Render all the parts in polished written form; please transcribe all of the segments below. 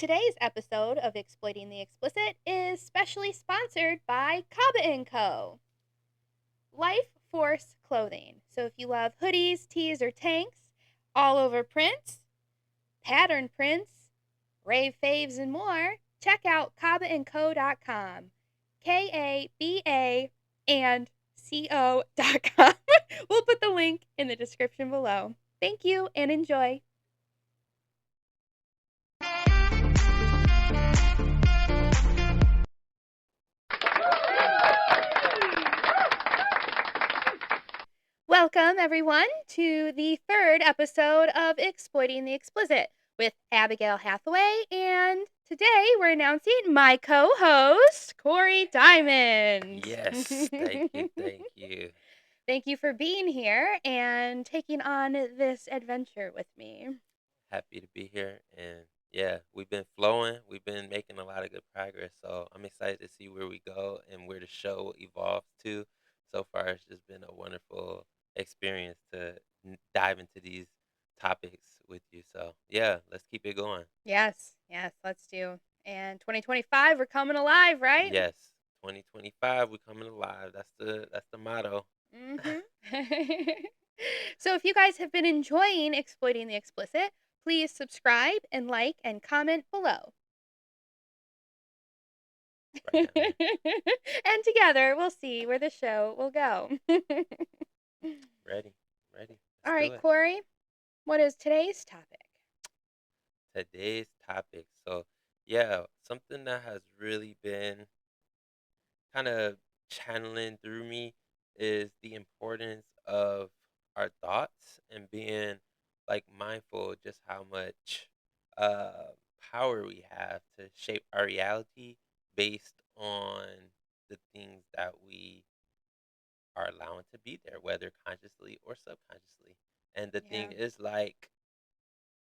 Today's episode of Exploiting the Explicit is specially sponsored by KABA Co. Life Force Clothing. So if you love hoodies, tees, or tanks, all over prints, pattern prints, rave faves, and more, check out KABAandCo.com. KABA and CO.com. We'll put the link in the description below. Thank you and enjoy. Welcome, everyone, to the third episode of Exploiting the Explicit with Abigail Hathaway. And today we're announcing my co-host, Corey Diamond. Yes, thank you, thank you. Thank you for being here and taking on this adventure with me. Happy to be here. And yeah, we've been flowing. We've been making a lot of good progress. So I'm excited to see where we go and where the show evolves to. So far, it's just been a wonderful experience to dive into these topics with you. So yeah, let's keep it going. Yes, let's do. And 2025, we're coming alive, right? Yes, 2025, we're coming alive. That's the motto. So if you guys have been enjoying Exploiting the Explicit, please subscribe and like and comment below. Right down there. And together we'll see where the show will go. Ready, ready. All Let's do right, it. Corey, what is today's topic? Today's topic. So, yeah, something that has really been kind of channeling through me is the importance of our thoughts and being like mindful just how much uh, power we have to shape our reality based on the things that we are allowing to be there, whether consciously or subconsciously. And the Yeah. thing is, like,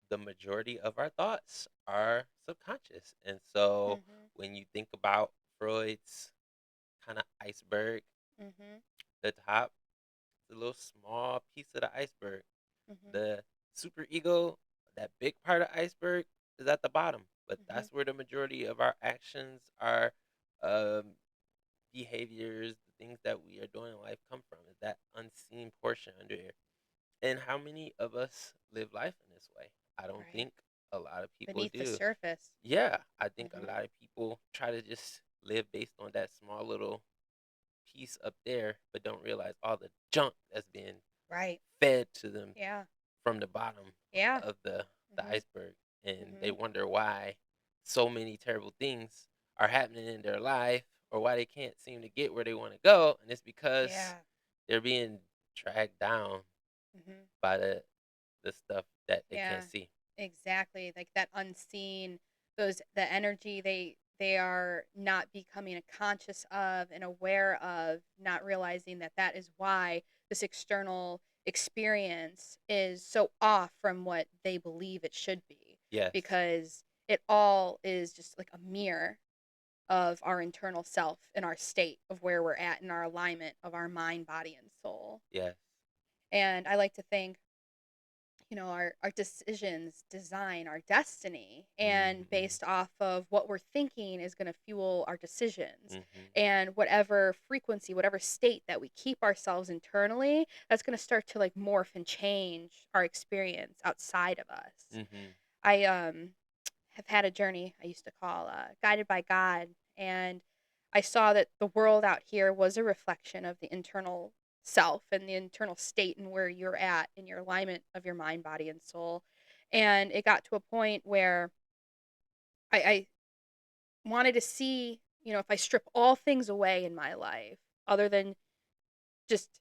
the majority of our thoughts are subconscious. And so Mhm. when you think about Freud's kind of iceberg, Mhm. the top, the little small piece of the iceberg, Mhm. the super ego, that big part of iceberg is at the bottom. But Mhm. that's where the majority of our actions, our um, behaviors, the things that we are doing in life come from, is that unseen portion under here. And how many of us live life in this way? I don't Right. think a lot of people Beneath the do. surface. Yeah, I think a Mhm. lot of people try to just live based on that small little piece up there, but don't realize all the junk that's being Right. fed to them Yeah. from the bottom Yeah. of the Mhm. iceberg. And they Mhm. wonder why so many terrible things are happening in their life or why they can't seem to get where they want to go. And it's because Yeah. they're being dragged down Mhm. by the stuff that they can't Yeah. see. Exactly. Like that unseen, the energy they are not becoming conscious of and aware of, not realizing that that is why this external experience is so off from what they believe it should be, Yes. because it all is just like a mirror of our internal self and our state of where we're at in our alignment of our mind, body, and soul. Yes. And I like to think, our decisions design our destiny, and Mhm. based off of what we're thinking is going to fuel our decisions, Mhm. and whatever frequency, whatever state that we keep ourselves internally, that's going to start to like morph and change our experience outside of us. Mhm. I have had a journey I used to call guided by God, and I saw that the world out here was a reflection of the internal self and the internal state and where you're at in your alignment of your mind, body, and soul. And it got to a point where I wanted to see, if I strip all things away in my life, other than just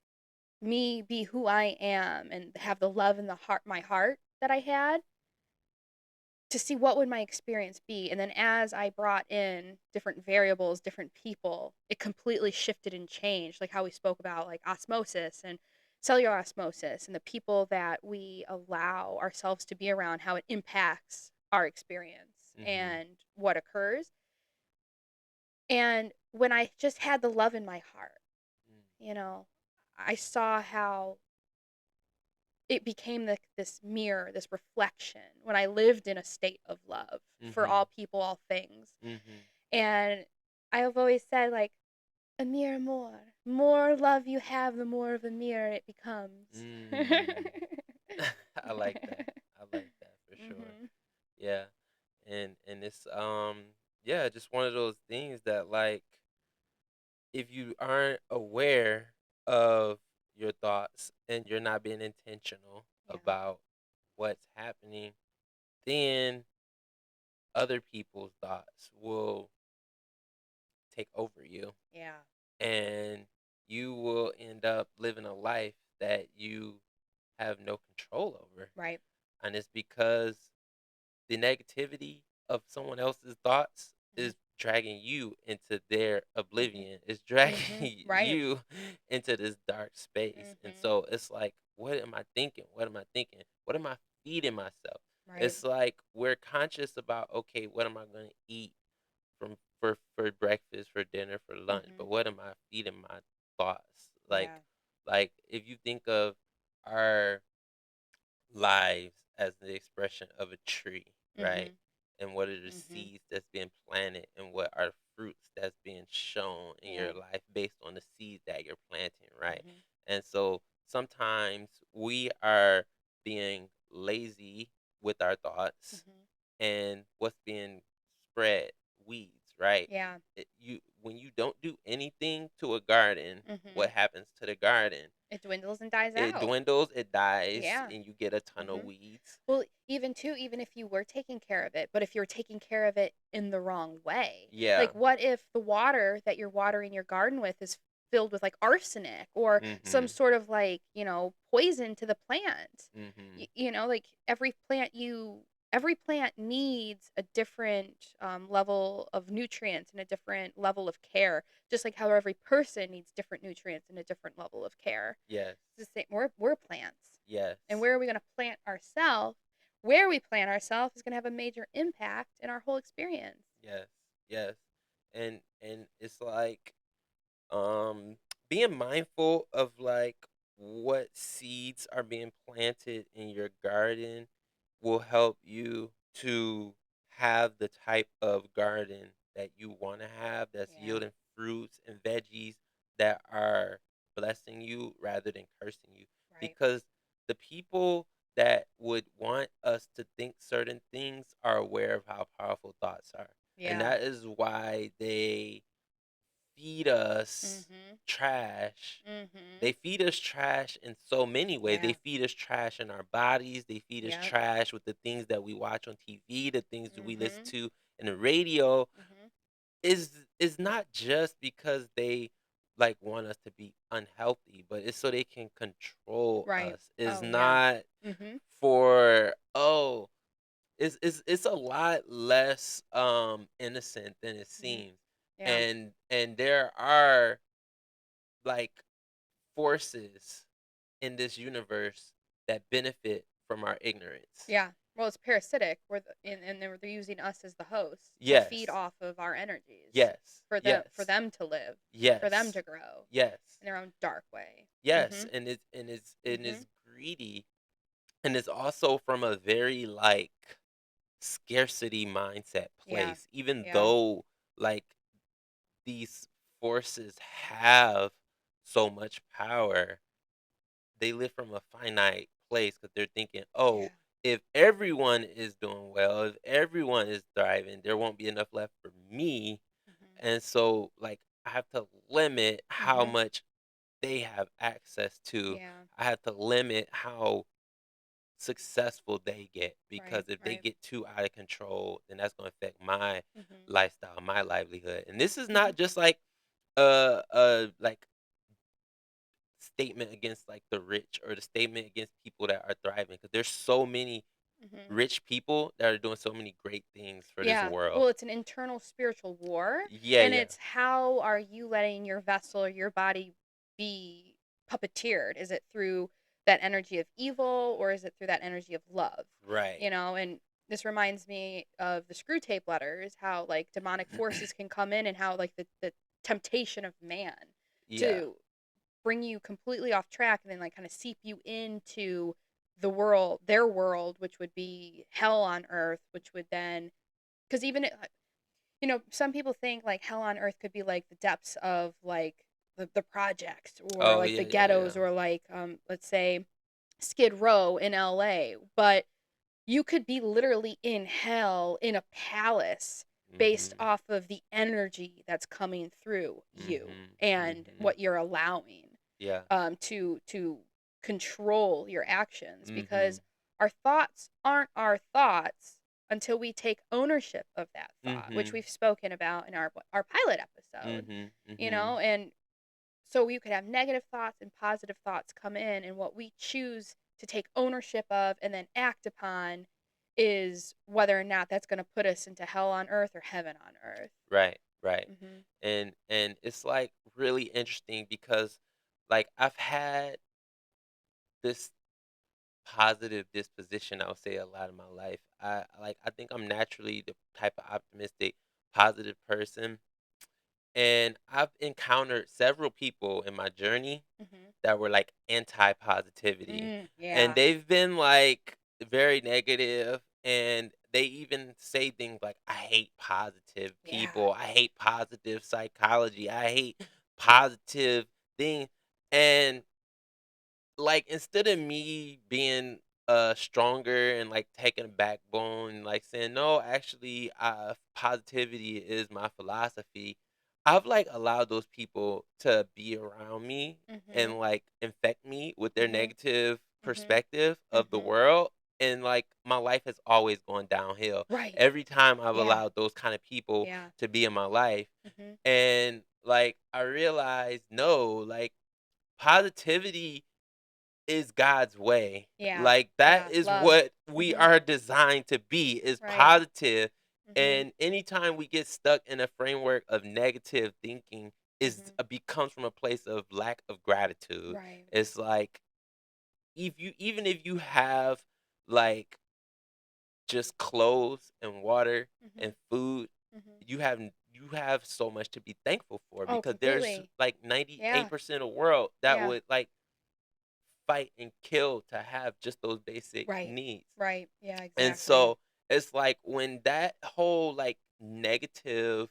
me be who I am and have the love in my heart that I had, to see what would my experience be. And then as I brought in different variables, different people, it completely shifted and changed, like how we spoke about like osmosis and cellular osmosis and the people that we allow ourselves to be around, how it impacts our experience Mhm. and what occurs. And when I just had the love in my heart, Mm. you know I saw how it became this mirror, this reflection when I lived in a state of love for all Mhm. people, all things. Mhm. And I've always said, like, a mirror more love you have, the more of a mirror it becomes. Mm. I like that. I like that for sure. Mhm. Yeah. And it's yeah, just one of those things that, like, if you aren't aware of your thoughts and you're not being intentional Yeah. about what's happening, then other people's thoughts will take over you, Yeah. and you will end up living a life that you have no control over. Right. And it's because the negativity of someone else's thoughts Mhm. is dragging you into their Mhm. oblivion. It's Mhm. dragging Right. you into this dark space. And Mhm. so it's like, what am I thinking? What am I thinking? What am I feeding myself? Right. It's like we're conscious about, okay, what am I going to eat for breakfast, for dinner, for lunch, but Mhm. what am I feeding my thoughts? Yeah. Like if you think of our lives as the expression of a tree, right? Mhm. And what are the Mhm. seeds that's being planted, and what are fruits that's being shown in Yeah. your life based on the seeds that you're planting, right? Mhm. And so sometimes we are being lazy with our thoughts, Mhm. and what's being spread, weeds, right? Yeah. You when you don't do anything to a garden, what Mhm. happens to the garden? It dwindles and dies It out. dwindles, it dies, Yeah. and you get a ton of Mhm. weeds. Well, even too, even if you were taking care of it, but if you're taking care of it in the wrong way, Yeah. like what if the water that you're watering your garden with is filled with like arsenic or some Mhm. sort of like, poison to the plant? Mhm. Like every plant needs a different level of nutrients and a different level of care, just like how every person needs different nutrients and a different level of care. Yes. It's the same. We're plants, Yes. and where are we going to plant ourselves? Where we plant ourselves is going to have a major impact in our whole experience. Yes. Yes. And it's like um being mindful of like what seeds are being planted in your garden will help you to have the type of garden that you want to have, that's Yeah. yielding fruits and veggies that are blessing you rather than cursing you. Right. Because the people that would want us to think certain things are aware of how powerful thoughts are. And Yeah. that is why they feed us Mhm. trash. They Mhm. feed us trash in so many ways. They Yeah. feed us trash in our bodies. They feed us Yep. trash with the things that we watch on TV, the things that we listen Mhm. to in the radio. Mhm. Is not just because they like want us to be unhealthy, but it's so they can control Right. us. Is Oh yeah. not Mhm. for, oh, it's a lot less innocent than it Mhm. seems. Yeah. And there are like forces in this universe that benefit from our ignorance. Yeah. Well, it's parasitic. And they're using us as the host to feed Yes. off of our energies Yes. for Yes. them to live, for them Yes. to grow Yes. in their own dark way. Yes. Mhm. And it's Mhm. greedy, and it's also from a very like scarcity mindset Yeah. place, even Yeah. though like these forces have so much power. They live from a finite place because they're thinking, oh, Yeah. if everyone is doing well, if everyone is thriving, there won't be enough left for me. Mhm. And so, like, I have to limit how Mhm. much they have access to. Yeah. I have to limit how successful they get, because Right. if they Right. get too out of control, then that's going to affect my Mhm. lifestyle, my livelihood. And this is Mhm. not just like like statement against like the rich, or the statement against people that are thriving, because there's so many Mhm. rich people that are doing so many great things for this Yeah. world. Well, it's an internal spiritual war, Yeah, and yeah. it's how are you letting your vessel or your body be puppeteered? Is it through that energy of evil or is it through that energy of love? Right. And this reminds me of the screw tape letters, how like demonic forces can come in and how like the temptation of man Yeah. to bring you completely off track and then like kind of seep you into their world, which would be hell on earth, which would then, because even some people think like hell on earth could be like the depths of like the projects or Oh like the yeah, yeah, ghettos yeah. or like let's say Skid Row in LA, but you could be literally in hell in a palace based Mhm. off of the energy that's coming through you Mhm. and Mhm. what you're allowing Yeah. to control your actions, because Mhm. our thoughts aren't our thoughts until we take ownership of that thought, which Mhm. we've spoken about in our pilot episode, Mhm. Mhm. and so you could have negative thoughts and positive thoughts come in, and what we choose to take ownership of and then act upon is whether or not that's going to put us into hell on earth or heaven on earth. Right, right. Mhm. And it's like really interesting because like I've had this positive disposition, I would say, a lot of my life. I think I'm naturally the type of optimistic, positive person. And I've encountered several people in my journey Mhm. that were like anti-positivity. And Yeah. they've been like very negative, and they even say things like I hate positive Yeah. people. I hate positive psychology. I hate positive thing. And like, instead of me being, stronger and, like, taking a backbone and, like, saying, "No, actually, positivity is my philosophy," I've, like, allowed those people to be around me Mhm. and, like, infect me with their Mhm. negative Mhm. perspective of the Mhm. world, and, like, my life has always gone downhill. Right. Every time I've Yeah. allowed those kinda people Yeah. to be in my life, Mhm. and, like, I realized, no, like, positivity is God's way. Yeah. Like, that Yeah. is Love. what we Mhm. are designed to be, is Right. positive. Mhm. And anytime we get stuck in a framework of negative thinking, is Mhm. becomes from a place of lack of gratitude. Right. It's like, even if you have like just clothes and water and Mhm. food, Mhm. you have so much to be thankful for, Oh, because there's completely. like Yeah. 98% of the world that Yeah. would like fight and kill to have just those basic Right. needs. Right. Yeah, And exactly. so it's like when that whole like negative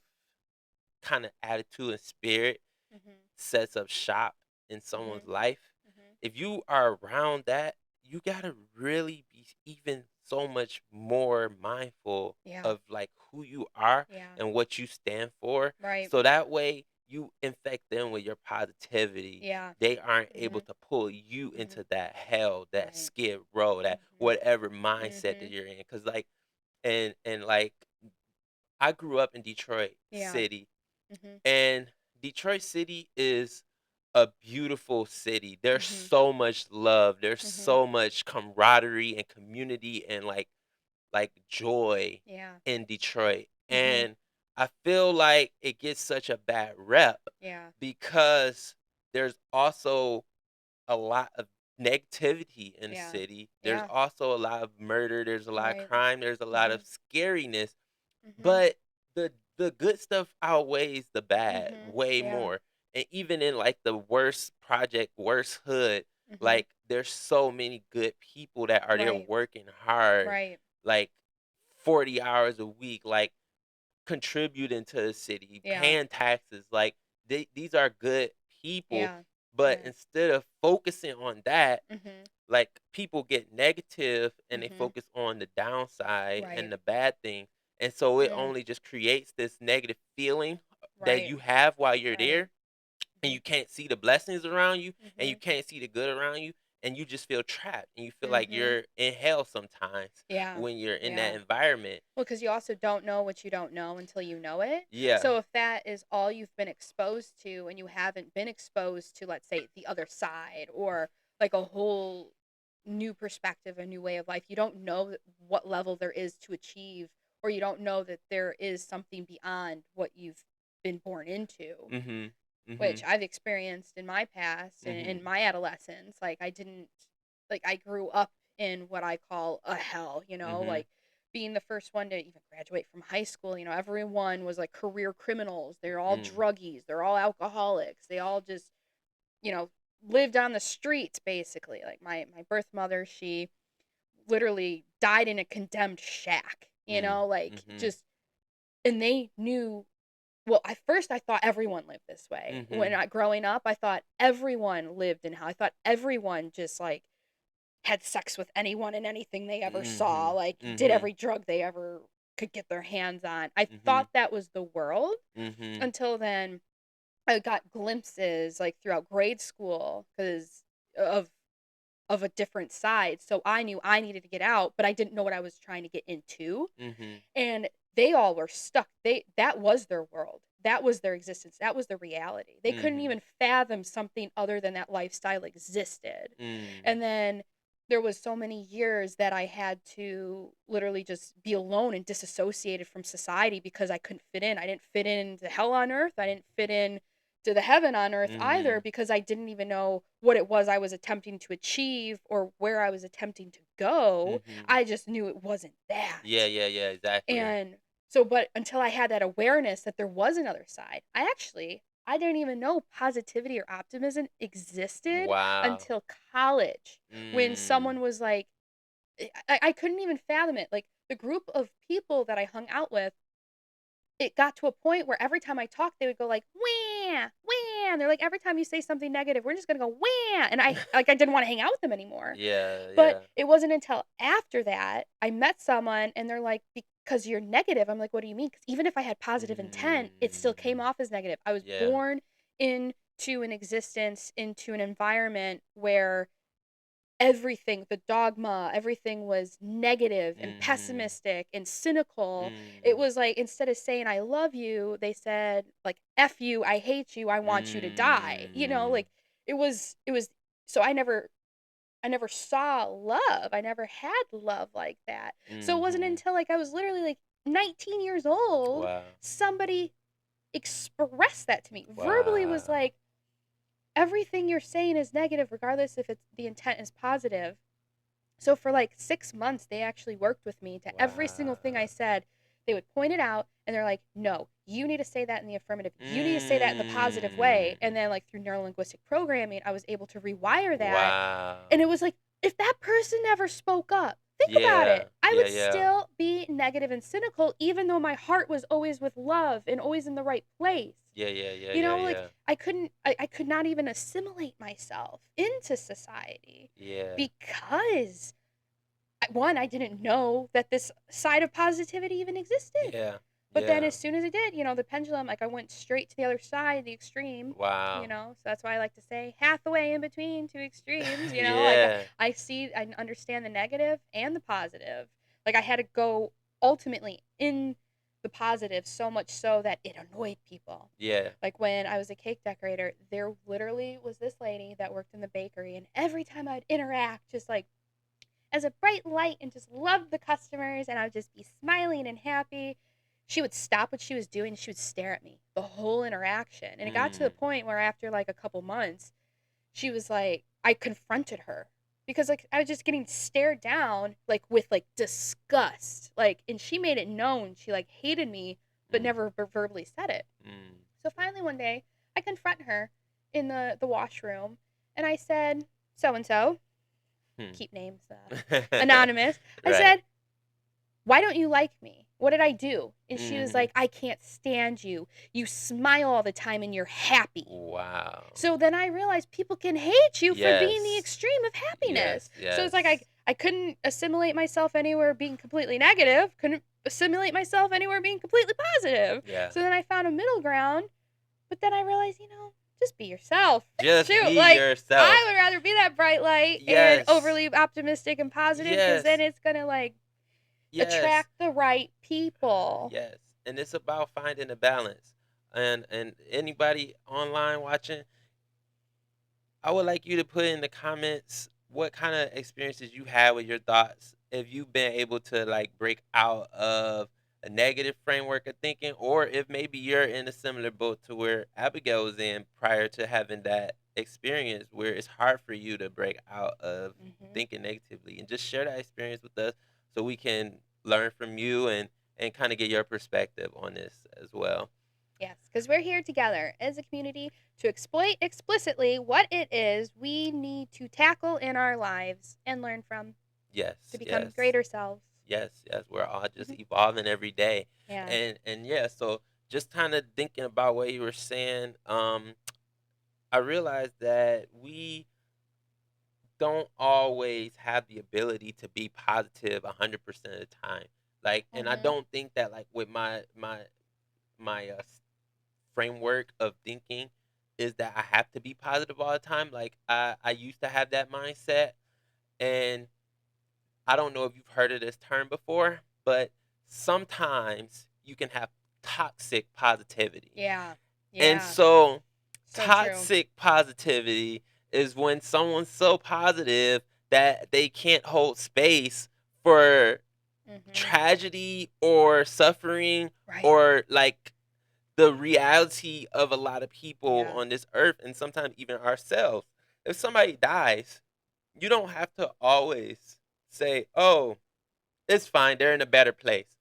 kind of attitude and spirit Mhm. sets up shop in someone's Mhm. life, Mhm. if you are around that, you got to really be even so much more mindful Yeah. of like who you are Yeah. and what you stand for. Right. So that way you infect them with your positivity. Yeah. They aren't able Mhm. to pull you Mhm. into that hell, that Right. skid row, that Mhm. whatever mindset that Mhm. you're in. Cause like, and like, I grew up in Detroit Yeah. City, Mhm. and Detroit City is a beautiful city. There's Mhm. so much love. There's Mhm. so much camaraderie and community and like joy Yeah. in Detroit. Mhm. And I feel like it gets such a bad rep Yeah. because there's also a lot of negativity in the Yeah. city. There's Yeah. also a lot of murder, there's a lot of Right. crime, there's a lot of Mhm. scariness, Mhm. but the good stuff outweighs the bad Mhm. way Yeah. more. And even in like the worst project, worst hood, Mhm. like there's so many good people that are there Right. working hard, Right. like 40 hours a week, like contributing to the city, Yeah. paying taxes. Like these are good people, Yeah. but Yeah. instead of focusing on that, Mhm. like people get negative and they Mhm. focus on the downside Right. and the bad things. And so it Mm. only just creates this negative feeling that Right. you have while you're Right. there, and Mhm. you can't see the blessings around you, and you Mhm. can't see the good around you, and you just feel trapped and you feel like Mhm. you're in hell sometimes Yeah. when you're in that Yeah. environment. Well, because you also don't know what you don't know until you know it. Yeah. So if that is all you've been exposed to and you haven't been exposed to, let's say, the other side or like a whole new perspective, a new way of life, you don't know what level there is to achieve, or you don't know that there is something beyond what you've been born into, Mhm. which Mhm. I've experienced in my past and in Mhm. my adolescence. Like I didn't like I grew up in what I call a hell, Mhm. like being the first one to even graduate from high school, everyone was like career criminals. They're all Mm. druggies, they're all alcoholics. They all just, you know, lived on the streets basically. Like my birth mother, she literally died in a condemned shack, Mm. like Mhm. just, and they knew. Well, at first I thought everyone lived this way. When Mhm. growing up, I thought everyone lived in hell. I thought everyone just like had sex with anyone and anything they ever saw, Mhm. like did Mhm. every drug they ever could get their hands on. I Mhm. thought that was the world Mhm. until then I got glimpses like throughout grade school because of a different side. So I knew I needed to get out, but I didn't know what I was trying to get into. Mhm. And they all were stuck. That was their world. That was their existence. That was their reality. They couldn't Mhm. even fathom something other than that lifestyle existed. Mm. And then there was so many years that I had to literally just be alone and disassociated from society because I couldn't fit in. I didn't fit into hell on earth. I didn't fit in to the heaven on earth either Mhm. because I didn't even know what it was I was attempting to achieve or where I was attempting to go. Mhm. I just knew it wasn't Yeah, that. yeah, yeah, exactly. And so, but until I had that awareness that there was another side, I didn't even know positivity or optimism existed Wow. until college when Mm. someone was like, I couldn't even fathom it. Like the group of people that I hung out with, it got to a point where every time I talked, they would go like, wah, wah. And they're like, every time you say something negative, we're just going to go, wah. And I didn't want to hang out with them anymore. Yeah, But yeah. it wasn't until after that I met someone and they're like, because you're negative. I'm like, what do you mean? Because even if I had positive intent, it still came Mm. off as negative. I was Yeah. born into an existence, into an environment where everything, the dogma, everything was negative and Mhm. pessimistic and cynical. It Mm. was like instead of saying I love you, they said like F you, I hate you, I want you to die. Mm. Like it was so I never saw love. I never had love like that. So it wasn't Mhm. until like I was literally like 19 years old Wow. somebody expressed that to me. Verbally was Wow. like everything you're saying is negative regardless if it's the intent is positive. So for like 6 months, they actually worked with me to every single thing I Wow. said. They would point it out and they're like, no, you need to say that in the affirmative. You need to say that in the positive way. And Mm. then, like, through neurolinguistic programming, I was able to rewire that. And it Wow. was like, if that person never spoke up, think about Yeah. it. I Yeah, would yeah. still be negative and cynical, even though my heart was always with love and always in the right place. Yeah, yeah, yeah, yeah, Like yeah. I could not even assimilate myself into society Yeah. because one, I didn't know that this side of positivity even existed. Yeah. But then Yeah. as soon as it did, the pendulum, like I went straight to the other side, the extreme, Wow. So that's why I like to say Hathaway in between two extremes, like Yeah. I understand the negative and the positive. Like I had to go ultimately in the positive so much so that it annoyed people. Yeah. Like when I was a cake decorator, there literally was this lady that worked in the bakery, and every time I'd interact, just like as a bright light and just loved the customers and I would just be smiling and happy. She would stop what she was doing and she would stare at me the whole interaction. And it got to the Mm. point where after like a couple months, she was like, I confronted her because like I was just getting stared down like with like disgust. Like, and she made it known she like hated me, but Mm. never verbally said it. Mm. So finally one day I confront her in the washroom and I said, so and so, Hmm. keep names anonymous. I Right. said, why don't you like me? What did I do? And she was Mhm. like, I can't stand you. You smile all the time and you're happy. Wow. So then I realized people can hate you for being the Yes. extreme of Yes, happiness. So it's like yes. I couldn't assimilate myself anywhere being completely negative, couldn't assimilate myself anywhere being completely positive. Yeah. So then I found a middle ground, but then I realized, just be yourself. Just Shoot, be like yourself. I would rather be that bright light and Yes. overly optimistic and positive because then Yes. it's gonna like Yes. attract the right people. Yes. And it's about finding a balance. And anybody online watching, I would like you to put in the comments what kind of experiences you had with your thoughts. If you've been able to like break out of a negative framework of thinking, or if maybe you're in a similar boat to where Abigail was in prior to having that experience where it's hard for you to break out of Hmm. thinking negatively, and just share that experience with us so we can learn from you and kind of get your perspective on this as well. Yes, because we're here together as a community to exploit explicitly what it is we need to tackle in our lives and learn from to Yes, become yes. greater selves. Yes, yes. We're all just Mhm. evolving every day. Yeah. And yeah, so just kind of thinking about what you were saying, I realized that we don't always have the ability to be positive 100% of the time. Like, and I Mhm. don't think that like with my framework of thinking is that I have to be positive all the time. Like I used to have that mindset, and I don't know if you've heard of this term before, but sometimes you can have toxic positivity. Yeah. And Yeah. so So true. toxic positivity is when someone's so positive that they can't hold space for Mhm. tragedy or suffering Right. or like the reality of a lot of people Yeah. on this earth and sometimes even ourselves. If somebody dies, you don't have to always say, "Oh, it's fine, they're in a better place."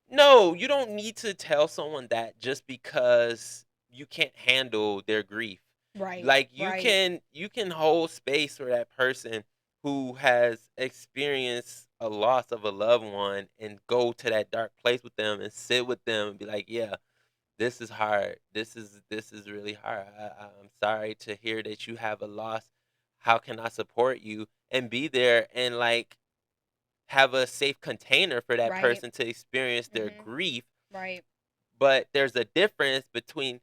No, you don't need to tell someone that just because you can't handle their grief. Right. Like Right. you can hold space for that person who has experienced a loss of a loved one and go to that dark place with them and sit with them and be like, "Yeah, this is hard. This is really hard. I'm sorry to hear that you have a loss. How can I support you?" And be there and like have a safe container for that Right. person to experience their Mhm. grief. Right. But there's a difference between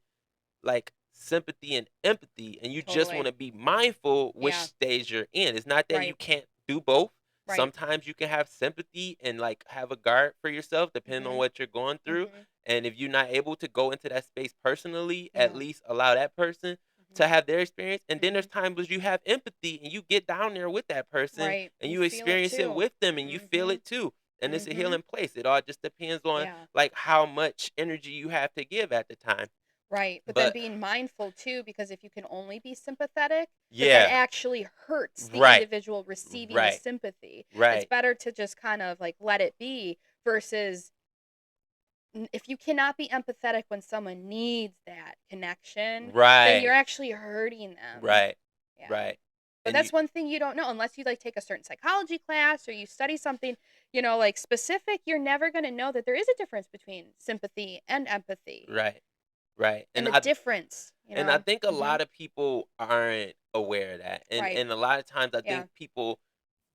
like sympathy and empathy, and you just want Totally. to be mindful which Yeah. stage you're in. It's not that you Right. can't do both. Right. Sometimes you can have sympathy and like have a guard for yourself depending on Mhm. what you're going through. Mhm. And if you're not able to go into that space personally, at Yeah. least allow that person Mhm. to have their experience. And then there's Mhm. times when you have empathy and you get down there with that person Right. and You you feel it experience it too. with them and you feel Mhm. it too. And it's a Mhm. healing place. It all just depends on Yeah. like how much energy you have to give at the time. Right. But then But being mindful too, because if you can only be sympathetic, that yeah, actually hurts the right, individual receiving the right, sympathy. It's right, better to just kind of like let it be versus if you cannot be empathetic when someone needs that connection, then you're right, actually hurting them. right, Yeah. right. But And you that's one thing you don't know unless you like take a certain psychology class or you study something, like specific, you're never going to know that there is a difference between sympathy and empathy right, right. and the difference, And I think a Mhm. lot of people aren't aware of that. Right. And a lot of times I Yeah. think people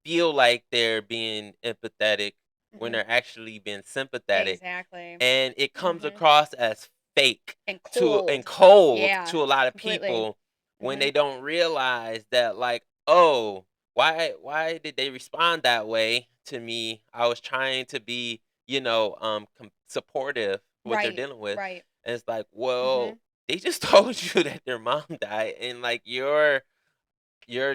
feel like they're being empathetic when Mhm. they're actually being sympathetic, Exactly. and it comes Mhm. across as fake And to and cold. cold Yeah. to a lot of Completely. people when they Mhm. don't realize that like, oh, why did they respond that way to me? I was trying to be, supportive to what they're Right. dealing with. Right. And it's like, well, Mhm. they just told you that their mom died, and like you're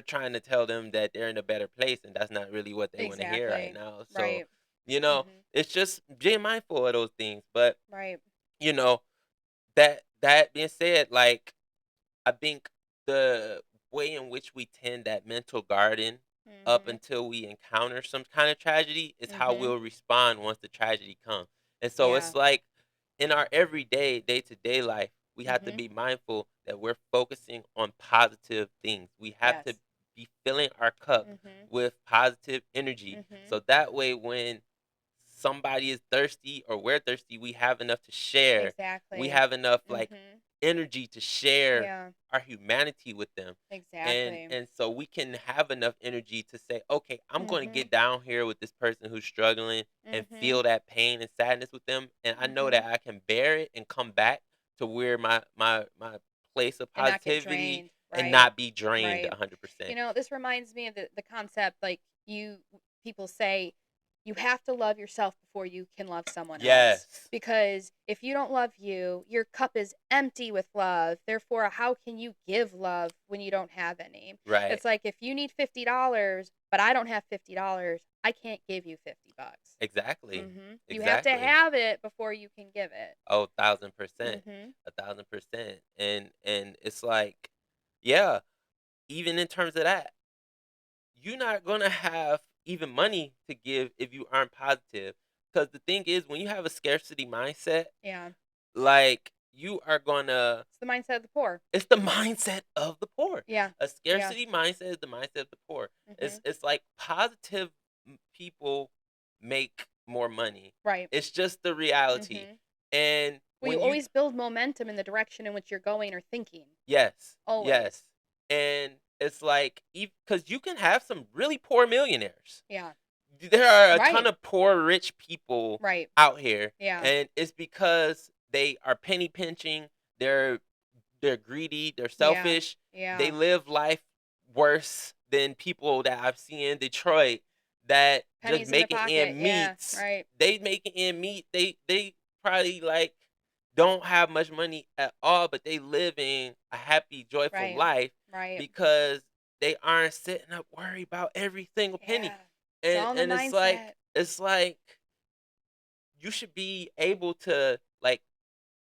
trying to tell them that they're in a better place, and that's not really what they want to hear right Exactly. now. So, Right. you know, Mhm. it's just being mindful of those things. But, Right. you know, that being said, like I think the way in which we tend that mental garden up Mhm. until we encounter some kind of tragedy is how Mhm. we'll respond once the tragedy comes. And so Yeah. it's like in our everyday, day to day life, we have to Mhm. be mindful that we're focusing on positive things. We have to Yes. be filling our cup Mhm. with positive energy. Mhm. So that way, when somebody is thirsty or we're thirsty, we have enough to share. We Exactly. have enough like Mhm. energy to share Yeah. our humanity with them. And Exactly. and so we can have enough energy to say, okay, I'm going to Mhm. get down here with this person who's struggling and Mhm. feel that pain and sadness with them. And I know Mhm. that I can bear it and come back to where my place of And not get positivity drained. and Right. not be drained Right. 100%. This reminds me of the concept like people say you have to love yourself before you can love someone else Yes. because if you don't love you, your cup is empty with love. Therefore, how can you give love when you don't have any? Right. It's like if you need $50, but I don't have $50, I can't give you $50. Exactly. You have to Exactly. have it before you can give it. Oh, 1,000%. Mhm. 1,000%. And it's like, yeah, even in terms of that, you're not gonna have even money to give if you aren't positive. Because the thing is, when you have a scarcity mindset, Yeah. like you are gonna. It's the mindset of the poor. It's the mindset of the poor. Yeah. A Yeah. scarcity mindset is the mindset of the poor. Mhm. It's like positive people make more money. Right. It's just the reality. Mhm. And Well, you when you always build momentum in the direction in which you're going or thinking. yes, Always. yes. And it's like because you can have some really poor millionaires. Yeah. There are a ton Right. of poor rich people Right. out here, Yeah. and it's because they are penny pinching. They're they're greedy, they're Yeah. selfish, they Yeah. live life worse than people that I've seen in Detroit that just Pennies in their making pocket. end Yeah. meets. Right. They making end meet. They probably like don't have much money at all, but they living a happy, joyful Right. life Right. because they aren't sitting up worried about every single penny. Yeah. It's all in the And mindset. it's like you should be able to like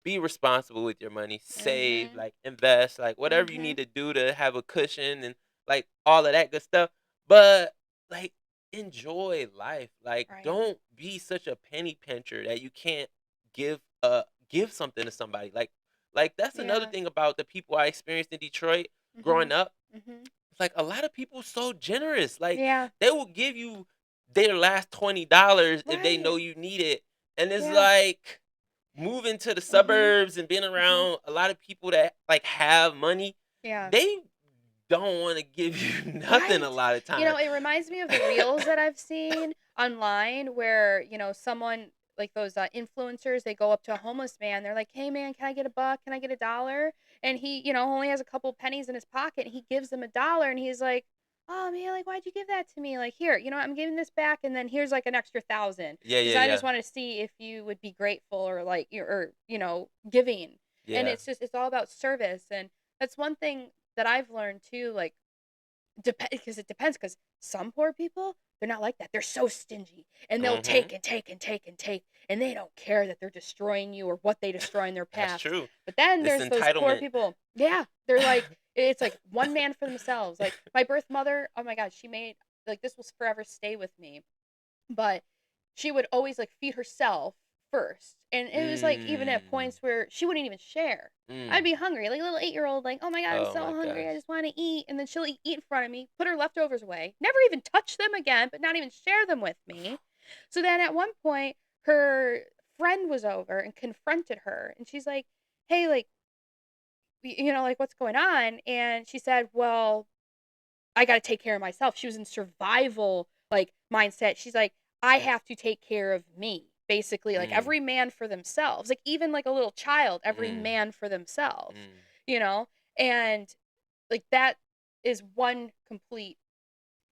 be responsible with your money, save, Mhm. like invest, like whatever you need Mhm. to do to have a cushion and like all of that good stuff. But like enjoy life. Like Right. don't be such a penny pincher that you can't give give something to somebody. Like that's another Yeah. thing about the people I experienced in Detroit growing Mhm. up. Mhm. It's like a lot of people so generous. Like Yeah. they will give you their last $20 if they Right. know you need it. And it's Yeah. like moving to the Mhm. suburbs and being Mhm. around a lot of people that like have money, Yeah. they don't want to give you nothing a Right. lot of time. It reminds me of the reels that I've seen online where, someone like those influencers, they go up to a homeless man. They're like, "Hey man, can I get a buck? Can I get a dollar?" And he, only has a couple pennies in his pocket. And he gives them a dollar and he's like, "Oh man, like why'd you give that to me? Like here, I'm giving this back and then here's like an extra 1,000 Yeah, because yeah, I yeah, just want to see if you would be grateful or like giving." And yeah. it's all about service. And that's one thing that I've learned too, like because it depends. Because some poor people, they're not like that. They're so stingy, and they'll Mm-hmm. take and take and take and take, and they don't care that they're destroying you or what they destroy in their That's past. true. But then This there's those poor entitlement. people. Yeah, they're like it's like one man for themselves. Like my birth mother. Oh my God, she made like this will forever stay with me. But she would always like feed herself first. And it was like even at Mm, points where she wouldn't even share. I'd mm. be hungry, like a little 8-year-old, like, oh my God, I'm Oh so my hungry. gosh. I just want to eat. And then she'll eat in front of me, put her leftovers away, never even touch them again, but not even share them with me. So then at one point, her friend was over and confronted her. And she's like, hey, like, like, what's going on? And she said, well, I gotta take care of myself. She was in survival, like, mindset. She's like, "I have to take care of me." Basically, like, Mm, every man for themselves. Like, even like a little child, every mm, man for themselves, mm, you know? And, like, that is one complete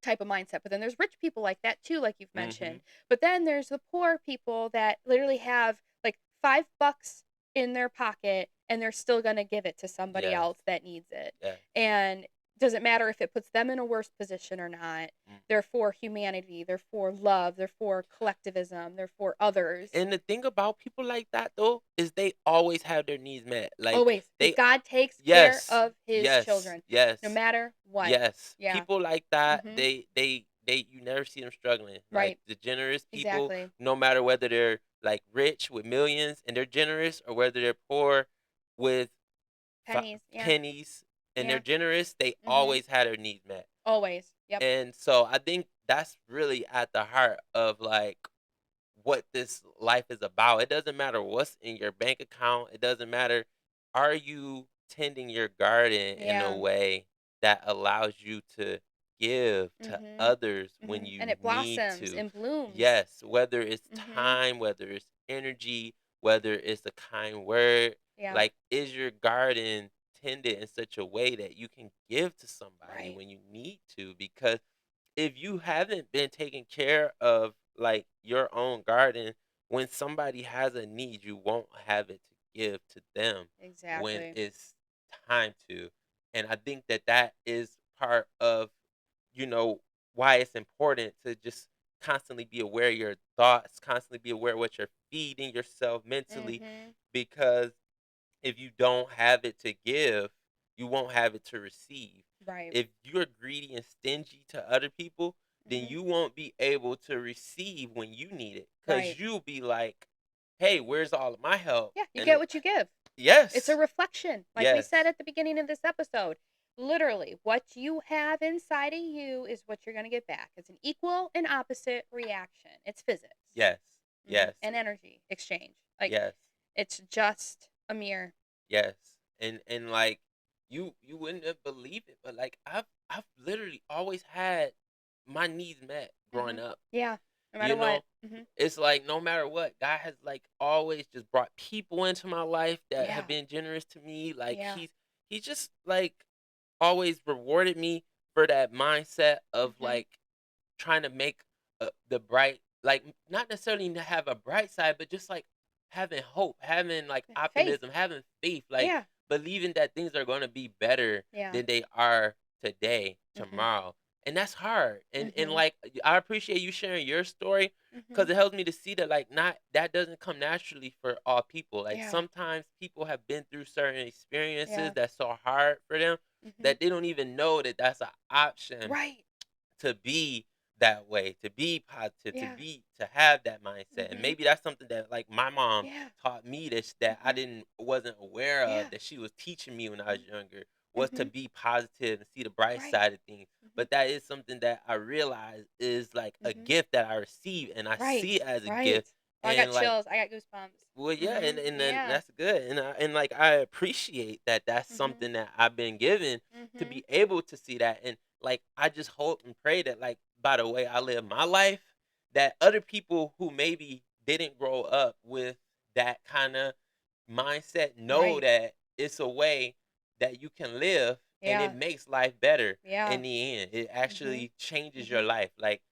type of mindset. But then there's rich people like that too, like you've mm-hmm. mentioned. But then there's the poor people that literally have, like, $5 in their pocket, and they're still gonna give it to somebody Yes, else that needs it. yes. And doesn't matter if it puts them in a worse position or not. Mm. They're for humanity. They're for love. They're for collectivism. They're for others. And the thing about people like that though is they always have their needs met. Like Always, because they God takes care yes, of His yes, children, no yes, matter what. yes. Yeah. People like that, Mhm. they you never see them struggling. Like Right. the generous people, Exactly. no matter whether they're like rich with millions and they're generous or whether they're poor with Pennies. Yeah. pennies and they're Yeah. generous, they Mhm. always had their needs met. Always. Yep. And so I think that's really at the heart of like what this life is about. It doesn't matter what's in your bank account. It doesn't matter. Are you tending your garden in a Yeah. way that allows you to give to Mhm. others when Mhm. And you it need blossoms to? and blooms. Yes, whether it's Mhm. time, whether it's energy, whether it's a kind word, Yeah. like is your garden tended in such a way that you can give to somebody Right. when you need to? Because if you haven't been taking care of like your own garden, when somebody has a need, you won't have it to give to them when Exactly. it's time to. And I think that that is part of, you know, why it's important to just constantly be aware of your thoughts, constantly be aware of what you're feeding yourself mentally, Mhm. because if you don't have it to give, you won't have it to receive. Right. If you're greedy and stingy to other people, then Mhm. you won't be able to receive when you need it Right. because you'll be like, hey, where's all of my help? Yeah, you And get what you give. It's a Yes. reflection, like we Yes. said at the beginning of this episode. Literally, what you have inside of you is what you're going to get back. It's an equal and opposite reaction. It's physics. Yes. Yes. And energy exchange. Like, Yes. it's just a mirror. Yes. And like you wouldn't have believed it, but like I've literally always had my needs met growing up. Yeah, no You matter what. know, it's like no matter what, God has like always just brought people into my life that Yeah. have been generous to me. Like Yeah. he's just like always rewarded me for that mindset of like trying to make the bright, like not necessarily to have a bright side, but just like having hope, having like Faith. optimism, having faith, like Yeah. believing that things are going to be better Yeah. than they are today, Mhm. tomorrow. And that's hard. And Mhm. like I appreciate you sharing your story because Mhm. it helps me to see that like not that doesn't come naturally for all people. Like Yeah. sometimes people have been through certain experiences Yeah. that's so hard for them Mhm. that they don't even know that that's an option Right. to be that way, to be positive, Yeah. to have that mindset. And Mhm. maybe that's something that like my mom Yeah. taught me that I Mhm. wasn't aware of, Yeah. that she was teaching me when I was younger, was to Mhm. be positive and see the bright Right. side of things. Mhm. But that is something that I realize is like a Mhm. gift that I receive and I Right. see it as a Right. gift. Oh, I got And like chills. I got goosebumps. well, yeah, and then Yeah. that's good, and like I appreciate that. That's Mhm. something that I've been given to Mhm. be able to see that, and like I just hope and pray that, like by the way I live my life, that other people who maybe didn't grow up with that kind of mindset know Right. that it's a way that you can live, and it Yeah. makes life better Yeah. in the end. It Mhm. actually changes your Mhm. life, like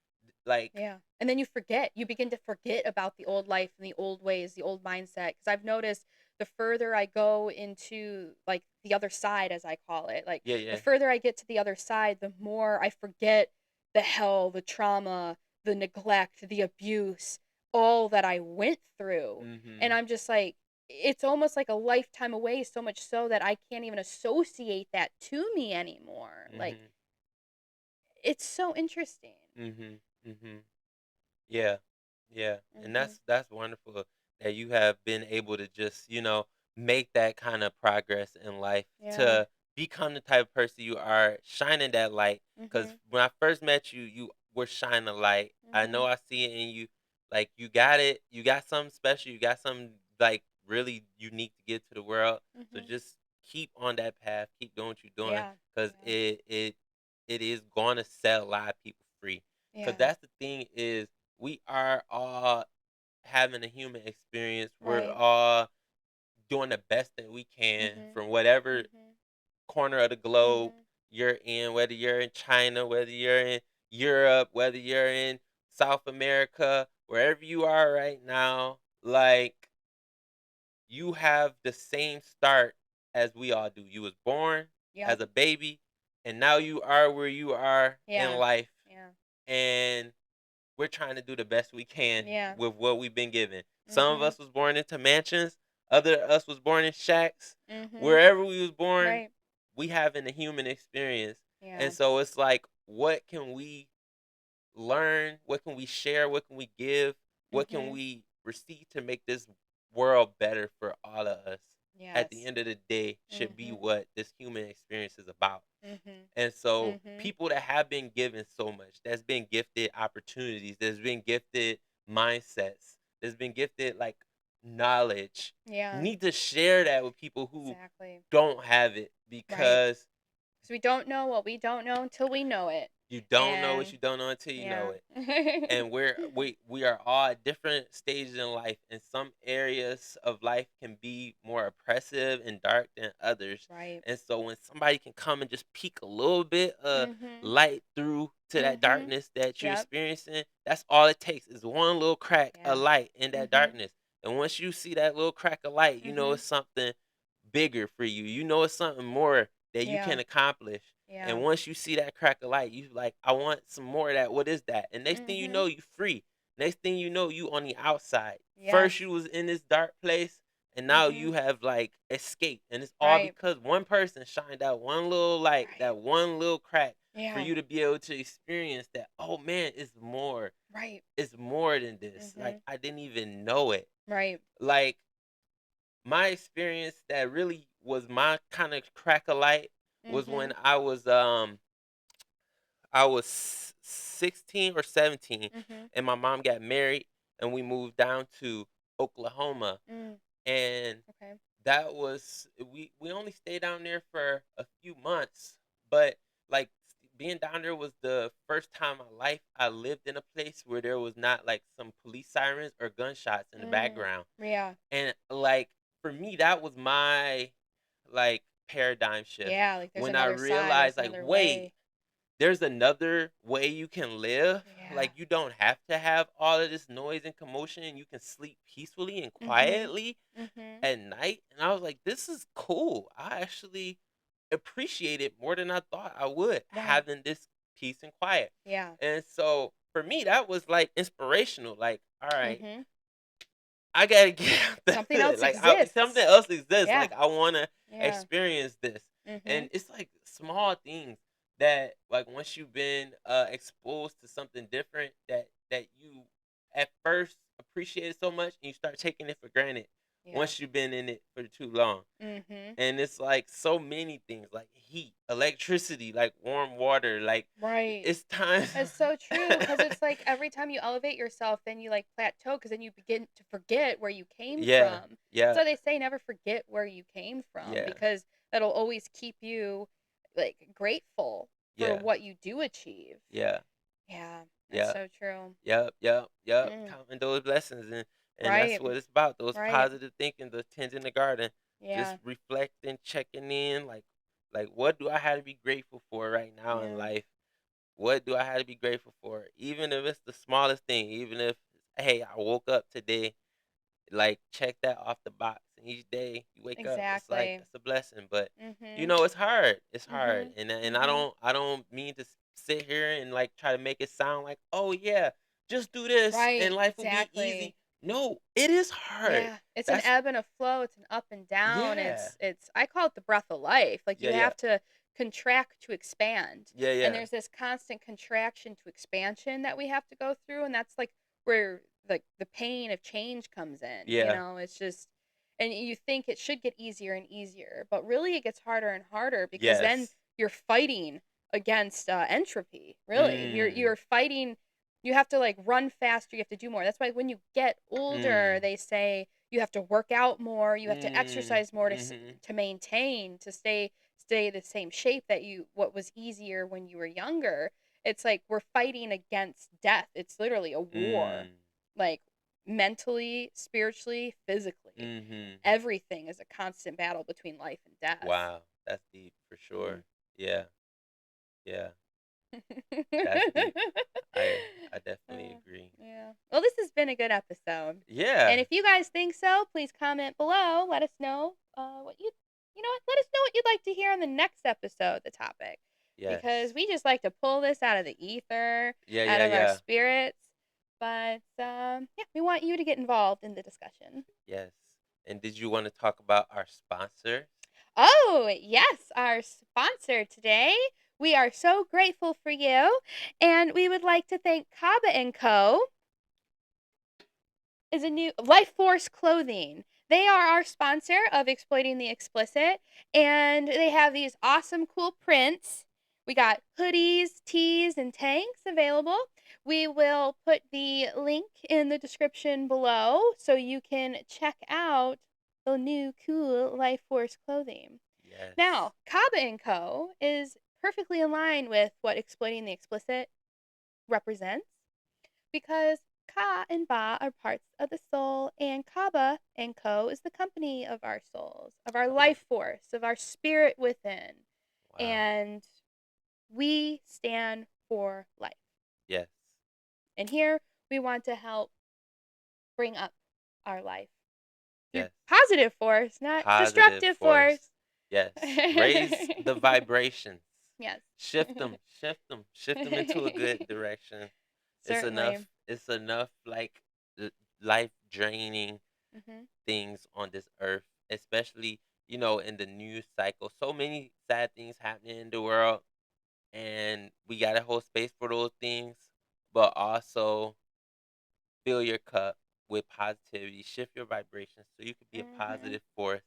Yeah. And then you forget. You begin to forget about the old life and the old ways, the old mindset. Because I've noticed the further I go into like the other side, as I call it, like yeah, the yeah, further I get to the other side, the more I forget the hell, the trauma, the neglect, the abuse, all that I went through. And mhm, I'm just like, it's almost like a lifetime away, so much so that I can't even associate that to me anymore. Like, mhm, it's so interesting. mhm, mhm. Yeah. Yeah. And Mhm. that's wonderful that you have been able to just, make that kind of progress in life Yeah. to become the type of person you are, shining that light. Cuz Mhm. when I first met you, you were shining a light. I know Mhm. I see it in you. Like you got it. You got something special. You got something like really unique to give to the world. So Mhm. just keep on that path. Keep doing what you're doing Yeah. cuz Yeah. it is going to set a lot of people free. Cuz Yeah. that's the thing is we are all having a human experience. We're Right. all doing the best that we can Mhm. from whatever Mhm. corner of the globe Mhm. you're in, whether you're in China, whether you're in Europe, whether you're in South America, wherever you are right now, like you have the same start as we all do. You was born as Yep. a baby and now you are where you are in Yeah. life, Yeah. and we're trying to do the best we can Yeah. with what we've been given. Some of Mhm. us was born into mansions, other of us was born in shacks. Mhm. Wherever we was born, Right. we having a human experience. And Yeah. so it's like, what can we learn? What can we share? What can we give? What can Mhm. we receive to make this world better for all of us? At the Yes. end of the day, should be Mhm. what this human experience is about. Mhm. And so Mhm. people that have been given so much, that's been gifted opportunities, that's been gifted mindsets, that's been gifted like knowledge, Yeah. need to share that with people who Exactly. don't have it, Right. because Because we don't know what we don't know until we know it. you don't know what And you don't know until you know yeah. it. And we are all at different stages in life, and some areas of life can be more oppressive and dark than others. Right. And so when somebody can come and just peek a little bit of Mhm. light through to that Mhm. darkness that you're Yep. experiencing, that's all it takes is one little crack of Yeah. light in that Mhm. darkness. And once you see that little crack of light, you know Mhm. it's something bigger for you. You know it's something more that you Yeah. can accomplish. And Yeah. once you see that crack of light, you like, I want some more of that. What is that? And next thing you Mhm. know, you free. Next thing you know, you on the outside. First Yes. you was in this dark place, and now Mhm. you have like escaped. And it's all Right. because one person shined out one little light, Right. that one little crack for Yeah. you to be able to experience that. Oh man, it's more. Right. It's more than this. Like Mhm. I didn't even know it. Right. Like my experience that really was my kind of crack a light was when Mhm. I was 16 or 17, Mhm. and my mom got married, and we moved down to Oklahoma, Mm. and Okay. that was we only stayed down there for a few months, but like being down there was the first time in my life I lived in a place where there was not like some police sirens or gunshots in the Mm. background. Yeah. And like for me that was my like paradigm shift Yeah, like there's when I another side, there's realized like another wait, way. there's another way you can live. Yeah. Like you don't have to have all of this noise and commotion, and you can sleep peacefully and Mhm. quietly Mhm. at night. And I was like, this is cool. I actually appreciate it more than I thought I would, Right. having this peace and quiet. Yeah. And so for me, that was like inspirational. Like, all right, Mhm. I gotta get out the Something hood. else Like something exists. else exists. Yeah. Like I wanna Yeah. experience this. And Mhm. it's like small things that like once you've been exposed to something different that you at first appreciated so much and you start taking it for granted Yeah. once you've been in it for too long. Mhm. And it's like so many things like heat, electricity, like warm water, like Right. it's times. That's so true because it's like every time you elevate yourself, then you like plateau because then you begin to forget where you came Yeah, from. yeah, So they say never forget where you came from yeah, because that'll always keep you like grateful for yeah, what you do achieve. yeah, Yeah, that's yeah. so true. Yep, yep, yep. Mm, Counting those blessings, and that's right, what it's about. Those right. positive thinking, the tending the garden, just Yeah, reflecting, checking in. Like what do I have to be grateful for right now in yeah, life? What do I have to be grateful for? Even if it's the smallest thing. Even if hey, I woke up today. Like check that off the box, and each day you wake up, it's like exactly. that's a blessing. But Mhm, it's hard. It's hard, mhm, and I mhm. don't mean to sit here and like try to make it sound like oh yeah, just do this and Right, life will be easy. exactly. No, it is hard. Yeah, it's an That's ebb and a flow, it's an up and down, yeah, it's I call it the breath of life, like, yeah, you yeah, have to contract to expand, yeah, and yeah, there's this constant contraction to expansion that we have to go through, and that's, like, where, like, the pain of change comes in, yeah, it's just and you think it should get easier and easier, but really it gets harder and harder because then yes, you're fighting against, entropy, really, mm, you're fighting you have to like run faster, you have to do more. That's why when you get older, mm, they say you have to work out more, you have to mm, exercise more mm-hmm. to maintain, to stay the same shape that you what was easier when you were younger. It's like we're fighting against death. It's literally a war. Mm, Like mentally, spiritually, physically. mm-hmm. Everything is a constant battle between life and death. Wow, that's deep for Mm. sure. Yeah, yeah, that's deep. I definitely agree. Yeah. Well, this has been a good episode. Yeah. And if you guys think so, please comment below. Let us know what you know what? Let us know what you'd like to hear on the next episode, the topic. Because Yes. we just like to pull this out of the ether, Yeah, out yeah, of our yeah. spirits. But yeah, we want you to get involved in the discussion. Yes. And did you want to talk about our sponsors? Oh, yes, our sponsor today. We are so grateful for you. And we would like to thank KABA Co. is a new Life Force Clothing. They are our sponsor of Exploiting the Explicit, and they have these awesome, cool prints. We got hoodies, tees, and tanks available. We will put the link in the description below so you can check out the new cool Life Force clothing. Yes. Now, Kaba & Co. is perfectly in line with what Exploiting the Explicit represents because Ka and Ba are parts of the soul, and Kaba and Co. is the company of our souls, of our Yeah. life force, of our spirit within. Wow. And we stand for life. Yes. And here we want to help bring up our life through Yes. positive force, not Positive destructive force. force. Yes. Raise the vibrations. Yes. Shift them. Shift them. Shift them into a good direction. It's enough. Certainly. It's enough like life draining Hmm. things on this earth, especially, in the news cycle. So many sad things happening in the world, and we got to hold space for those things, but also fill your cup. with positivity, shift your vibration so you can be a Mhm. positive force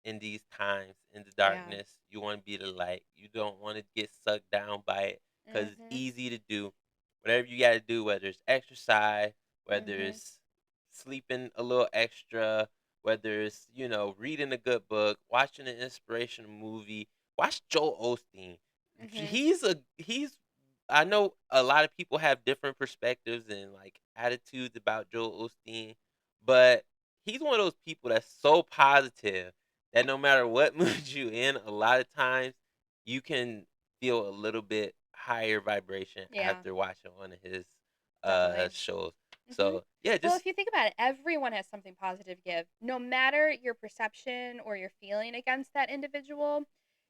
in these times, in the Yeah. darkness. You want to be the light. You don't want to get sucked down by it because it's Mhm. easy to do. Whatever you got to do, whether it's exercise, whether Mhm. it's sleeping a little extra, whether it's, reading a good book, watching an inspirational movie, watch Joel Osteen. Mhm. He's I know a lot of people have different perspectives and like attitudes about Joel Osteen, but he's one of those people that's so positive that no matter what mood you in, a lot of times you can feel a little bit higher vibration Yeah. after watching one of his Definitely. shows. Mhm. So yeah, Well, just if you think about it, everyone has something positive to give. No matter your perception or your feeling against that individual,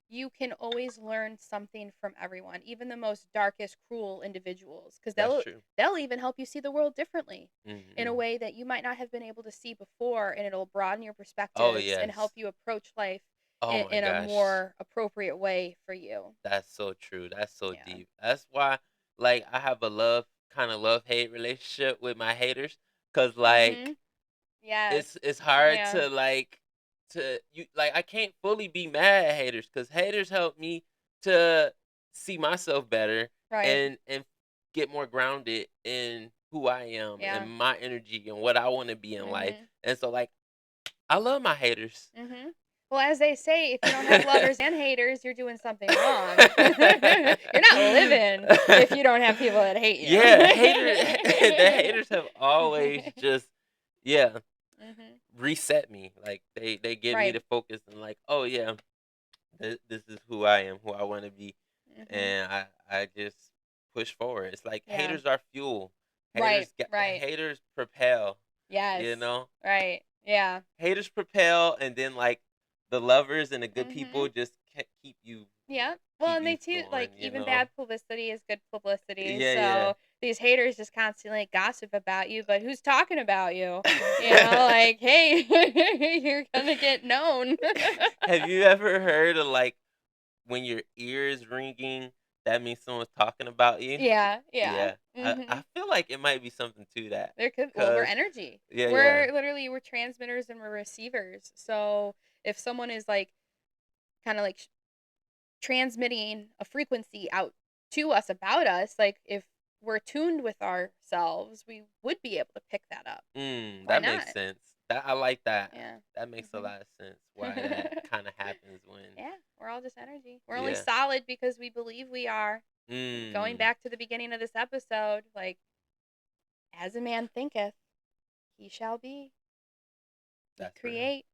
you can always learn something from everyone, even the most darkest, cruel individuals, because that's they'll true. they'll even help you see the world differently in a Hmm. way that you might not have been able to see before, and it'll broaden your Oh perspectives and help yes. you approach life Oh my in a gosh. more appropriate way for you. That's so true. That's so Yeah. deep. That's why, like, I have a love hate relationship with my haters, cause like Mhm. Yes. it's hard Yeah. to I can't fully be mad at haters, cause haters help me to see myself better Right. and get more grounded in who I am and Yeah. my energy and what I want to be in life. Mhm. And so like I love my haters. Mhm. Well, as they say, if you don't have lovers and haters, you're doing something wrong. You're not living if you don't have people that hate Yeah, the you. haters have always just yeah, Mhm. reset me. Like they get me Right. to focus and like, "Oh yeah, this is who I am, who I want to be." Mhm. And I just push forward. It's like Yeah. haters are fuel. Right. Right. Haters propel, Yes. you know? Right. Yeah. Haters propel and then like the lovers and the good people Mhm. just keep you Yeah. Well, keep and they you too like going, you even know? bad publicity is good publicity. Yeah, So these haters just constantly gossip about you, but who's talking about you? You know, yeah. like, hey, you're gonna get known. Have you ever heard of like when your ear is ringing, that means someone's talking about you? Yeah, yeah. Yeah. I Mhm. feel like it might be something to that. There could well, we're Cause energy. yeah, yeah. We're transmitters and we're receivers. So if someone is like kind of like transmitting a frequency out to us about us, like if we're tuned with ourselves, we would be able to pick that up. Why That makes not? sense. That I like that. Yeah. That makes a Mhm. lot of sense why that kind of happens when Yeah, we're all just energy. We're only yeah. solid because we believe we are. Going Mm, back to the beginning of this episode, like as a man thinketh, he shall be. We that's real. create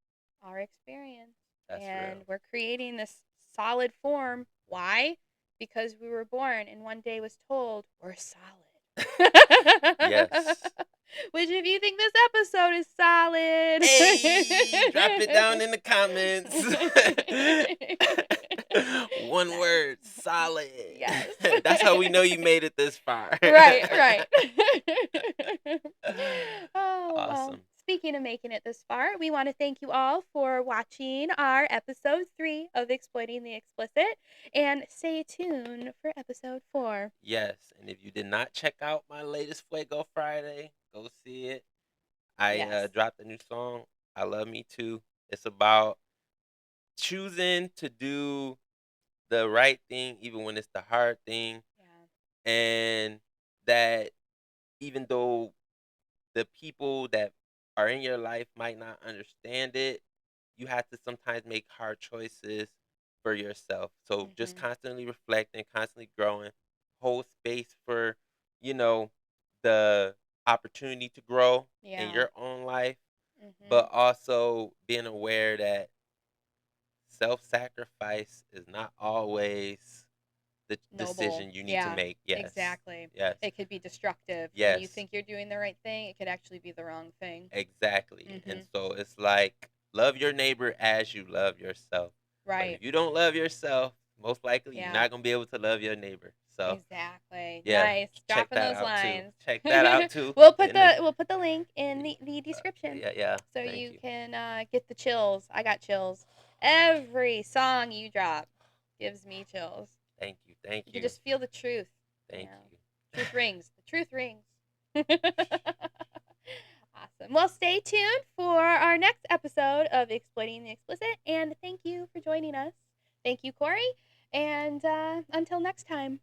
our experience. That's And real. we're creating this solid form. Why? Because we were born and one day was told we're solid. Yes. Which, if you think this episode is solid, Hey, drop it down in the comments. One nice. word, solid. Yes. That's how we know you made it this far. Right, right. Oh, well, Awesome. speaking of making it this far, we want to thank you all for watching our episode 3 of Exploiting the Explicit, and stay tuned for episode 4. Yes, and if you did not check out my latest Fuego Friday, go see it. I Yes. dropped a new song. I love me too. It's about choosing to do the right thing even when it's the hard thing, Yeah. and that even though the people that are in your life might not understand it, you have to sometimes make hard choices for yourself. So just Mhm. constantly reflecting, constantly growing, hold space for, you know, the opportunity to grow in Yeah. your own life, but Mhm. also being aware that self-sacrifice is not always the Noble. decision you need to Yeah. make. Yes. Exactly. Yes. It could be destructive when you Yes. think you're doing the right thing. It could actually be the wrong thing. Exactly. And Mhm. so it's like love your neighbor as you love yourself. But Right. if you don't love yourself, most likely you're Yeah. not going to be able to love your neighbor. So, Exactly. yeah, Nice. check Dropping that those out too. lines. Check that out too. In the We'll put the link in the description yeah, yeah. so Thank you you. can get the chills. I got chills. Every song you drop gives me chills. Thank you. Thank You can you. just feel the truth. You Thank know, you. truth rings. The truth rings. Awesome. Awesome. Well, stay tuned for our next episode of Exploiting the Explicit, and thank you for joining us. Thank you, Corey, and until next time.